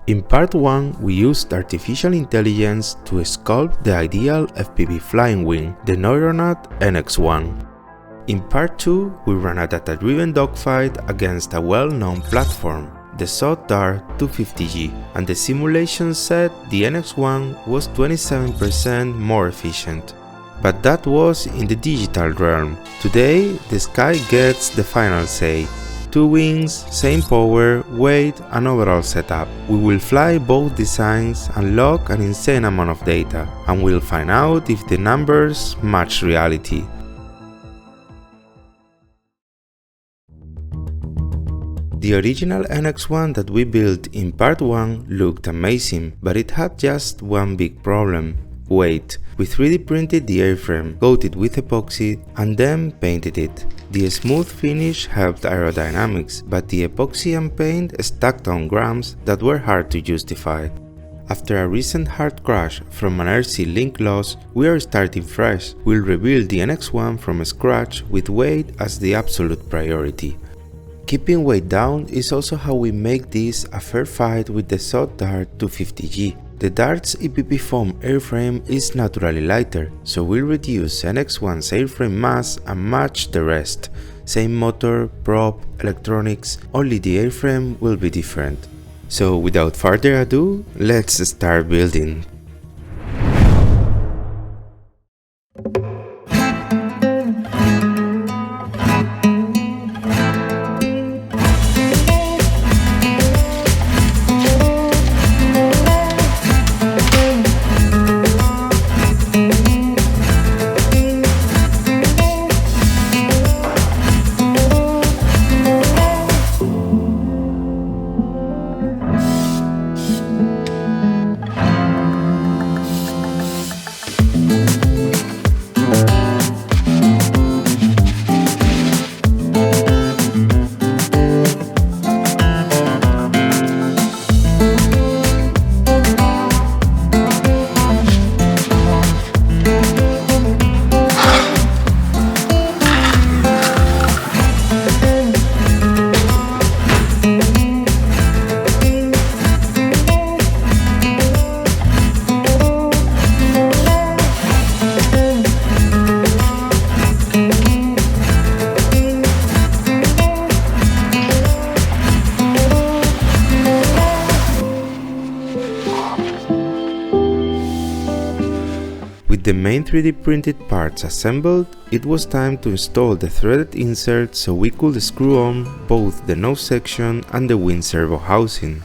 In part 1, we used artificial intelligence to sculpt the ideal FPV flying wing, the Neuronaut NX1. In part 2, we ran a data-driven dogfight against a well-known platform, the ZOHD Dart 250G, and the simulation said the NX1 was 27% more efficient. But that was in the digital realm. Today, the sky gets the final say. 2 wings, same power, weight and overall setup. We will fly both designs and log an insane amount of data, and we'll find out if the numbers match reality. The original NX1 that we built in part 1 looked amazing, but it had just one big problem: weight. We 3D printed the airframe, coated with epoxy, and then painted it. The smooth finish helped aerodynamics, but the epoxy and paint stacked on grams that were hard to justify. After a recent hard crash from an RC link loss, we are starting fresh. We'll rebuild the NX1 from scratch with weight as the absolute priority. Keeping weight down is also how we make this a fair fight with the ZOHD Dart 250G. The Dart's EPP foam airframe is naturally lighter, so we'll reduce NX1's airframe mass and match the rest. Same motor, prop, electronics, only the airframe will be different. So without further ado, let's start building. With the main 3D printed parts assembled, it was time to install the threaded insert so we could screw on both the nose section and the wing servo housing.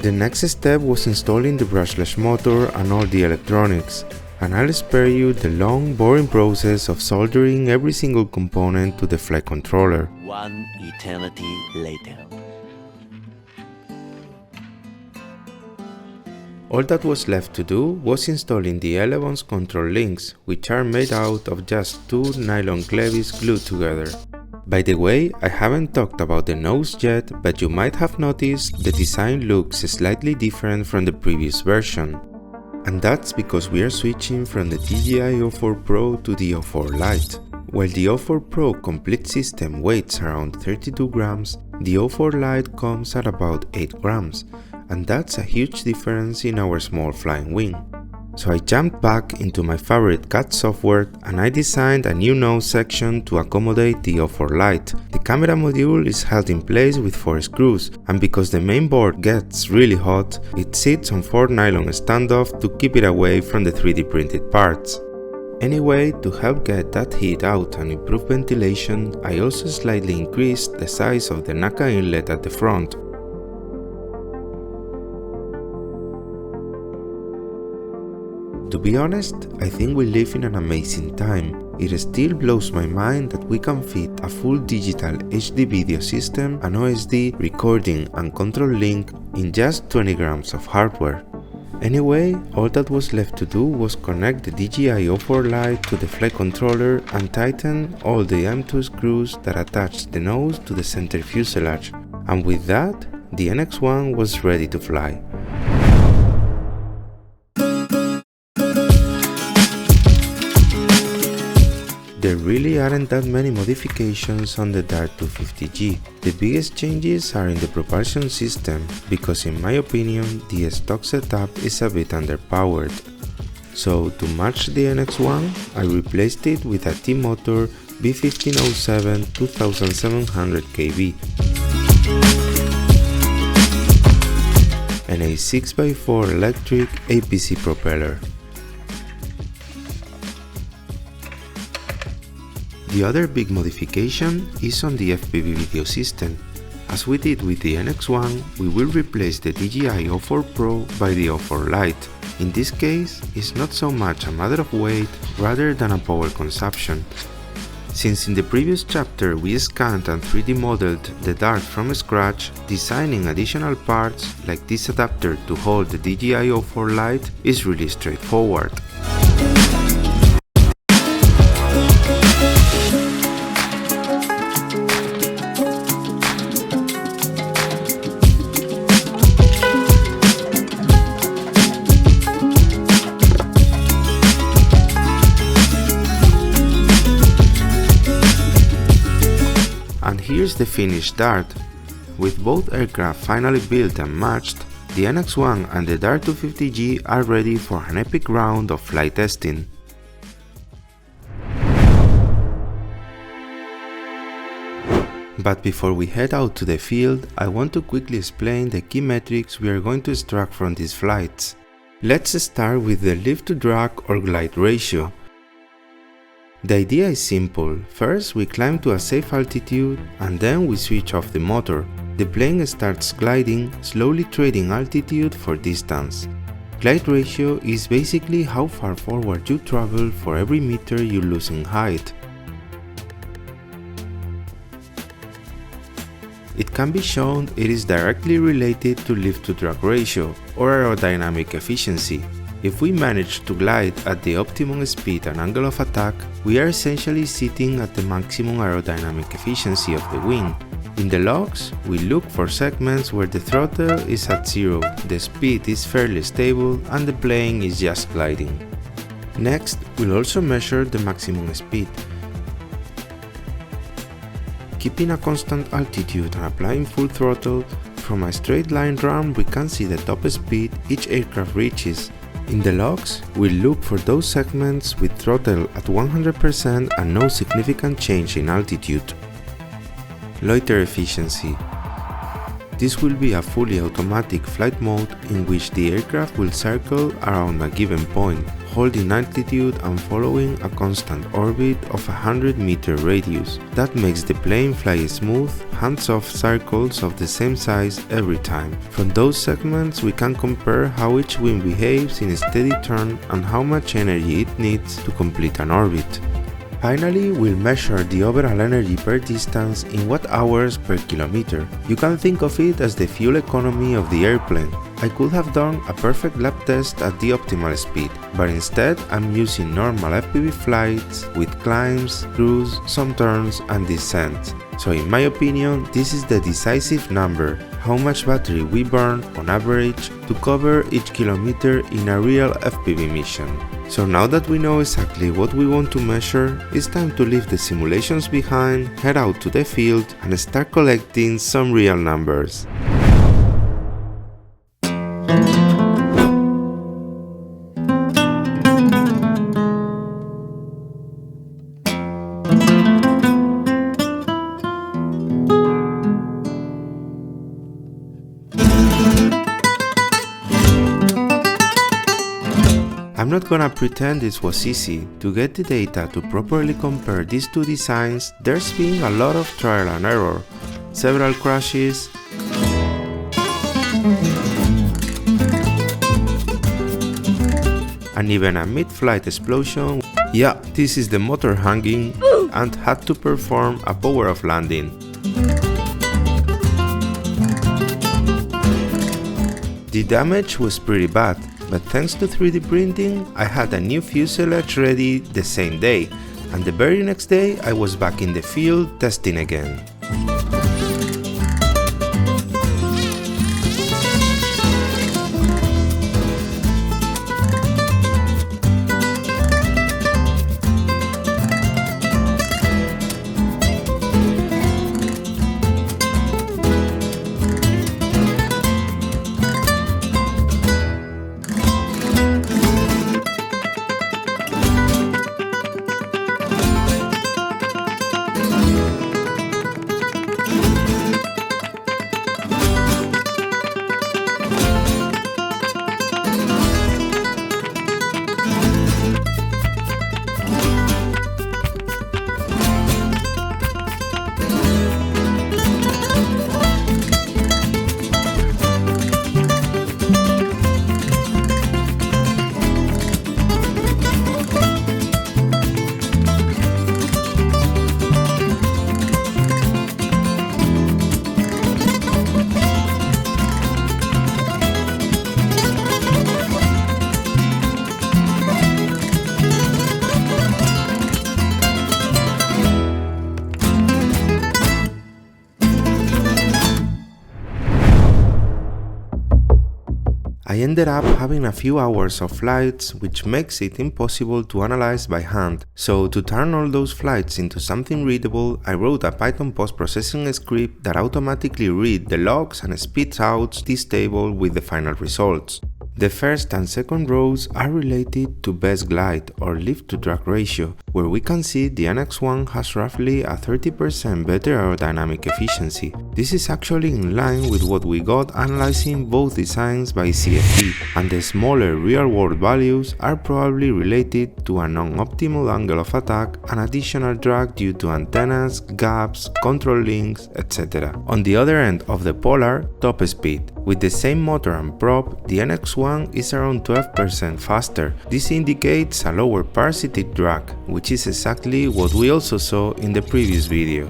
The next step was installing the brushless motor and all the electronics, and I'll spare you the long, boring process of soldering every single component to the flight controller. One eternity later. All that was left to do was installing the ailerons control links, which are made out of just 2 nylon clevis glued together. By the way, I haven't talked about the nose yet, but you might have noticed the design looks slightly different from the previous version. And that's because we are switching from the DJI O4 Pro to the O4 Lite. While the O4 Pro complete system weighs around 32 grams, the O4 Lite comes at about 8 grams, and that's a huge difference in our small flying wing. So I jumped back into my favorite CAD software and I designed a new nose section to accommodate the O4 Lite. The camera module is held in place with 4 screws, and because the main board gets really hot, it sits on 4 nylon standoff to keep it away from the 3D printed parts. Anyway, to help get that heat out and improve ventilation, I also slightly increased the size of the NACA inlet at the front. To be honest, I think we live in an amazing time. It still blows my mind that we can fit a full digital HD video system, an OSD, recording and control link in just 20 grams of hardware. Anyway, all that was left to do was connect the DJI O4 Lite to the flight controller and tighten all the M2 screws that attached the nose to the center fuselage, and with that, the NX-1 was ready to fly. There really aren't that many modifications on the Dart 250G. The biggest changes are in the propulsion system, because in my opinion the stock setup is a bit underpowered. So to match the NX-1, I replaced it with a T-Motor B1507 2700 kV and a 6x4 electric APC propeller. The other big modification is on the FPV video system. As we did with the NX-1, we will replace the DJI O4 Pro by the O4 Lite. In this case, it's not so much a matter of weight rather than a power consumption. Since in the previous chapter we scanned and 3D modeled the Dart from scratch, designing additional parts like this adapter to hold the DJI O4 Lite is really straightforward. And here's the finished Dart. With both aircraft finally built and matched, the NX-1 and the Dart 250G are ready for an epic round of flight testing. But before we head out to the field, I want to quickly explain the key metrics we are going to extract from these flights. Let's start with the lift to drag or glide ratio. The idea is simple. First we climb to a safe altitude and then we switch off the motor. The plane starts gliding, slowly trading altitude for distance. Glide ratio is basically how far forward you travel for every meter you lose in height. It can be shown it is directly related to lift to drag ratio or aerodynamic efficiency. If we manage to glide at the optimum speed and angle of attack, we are essentially sitting at the maximum aerodynamic efficiency of the wing. In the logs, we look for segments where the throttle is at zero, the speed is fairly stable and the plane is just gliding. Next, we'll also measure the maximum speed. Keeping a constant altitude and applying full throttle, from a straight line run we can see the top speed each aircraft reaches. In the logs, we look for those segments with throttle at 100% and no significant change in altitude. Loiter efficiency. This will be a fully automatic flight mode in which the aircraft will circle around a given point, holding altitude and following a constant orbit of 100-meter radius. That makes the plane fly smooth, hands-off circles of the same size every time. From those segments we can compare how each wing behaves in a steady turn and how much energy it needs to complete an orbit. Finally, we'll measure the overall energy per distance in watt-hours per kilometer. You can think of it as the fuel economy of the airplane. I could have done a perfect lap test at the optimal speed, but instead I'm using normal FPV flights with climbs, cruise, some turns and descents. So in my opinion, this is the decisive number, how much battery we burn on average to cover each kilometer in a real FPV mission. So now that we know exactly what we want to measure, it's time to leave the simulations behind, head out to the field and start collecting some real numbers. I'm not gonna pretend this was easy. To get the data to properly compare these two designs, there's been a lot of trial and error, several crashes, and even a mid-flight explosion. Yeah, this is the motor hanging and had to perform a power-off landing. The damage was pretty bad, but thanks to 3D printing, I had a new fuselage ready the same day, and the very next day I was back in the field testing again. I ended up having a few hours of flights, which makes it impossible to analyze by hand. So to turn all those flights into something readable, I wrote a Python post-processing script that automatically reads the logs and spits out this table with the final results. The first and second rows are related to best glide or lift to drag ratio, where we can see the NX1 has roughly a 30% better aerodynamic efficiency. This is actually in line with what we got analyzing both designs by CFD, and the smaller real-world values are probably related to a non-optimal angle of attack and additional drag due to antennas, gaps, control links, etc. On the other end of the polar, top speed. With the same motor and prop, the NX1 is around 12% faster. This indicates a lower parasitic drag, which is exactly what we also saw in the previous video.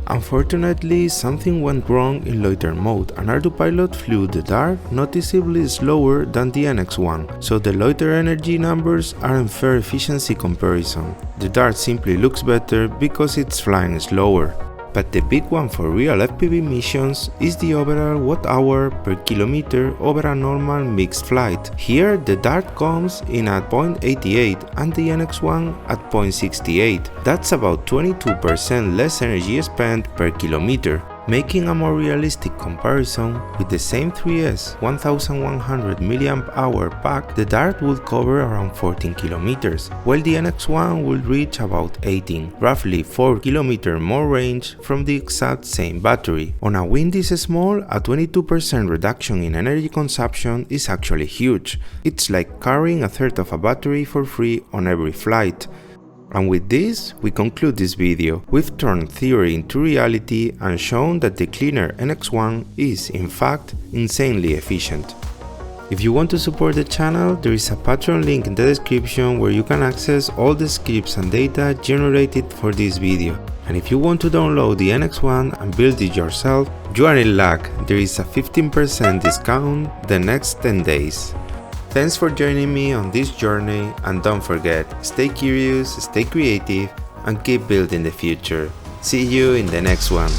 Unfortunately, something went wrong in loiter mode and ArduPilot flew the Dart noticeably slower than the NX1, so the loiter energy numbers are in fair efficiency comparison. The Dart simply looks better because it's flying slower. But the big one for real FPV missions is the overall watt-hour per kilometer over a normal mixed flight. Here the Dart comes in at 0.88 and the NX1 at 0.68. That's about 22% less energy spent per kilometer. Making a more realistic comparison, with the same 3S 1100 mAh pack, the Dart would cover around 14 km, while the NX1 would reach about 18, roughly 4 km more range from the exact same battery. On a wind this small, a 22% reduction in energy consumption is actually huge. It's like carrying a third of a battery for free on every flight. And with this, we conclude this video. We've turned theory into reality and shown that the cleaner NX1 is, in fact, insanely efficient. If you want to support the channel, there is a Patreon link in the description where you can access all the scripts and data generated for this video. And if you want to download the NX1 and build it yourself, you are in luck, there is a 15% discount the next 10 days. Thanks for joining me on this journey, and don't forget, stay curious, stay creative, and keep building the future. See you in the next one.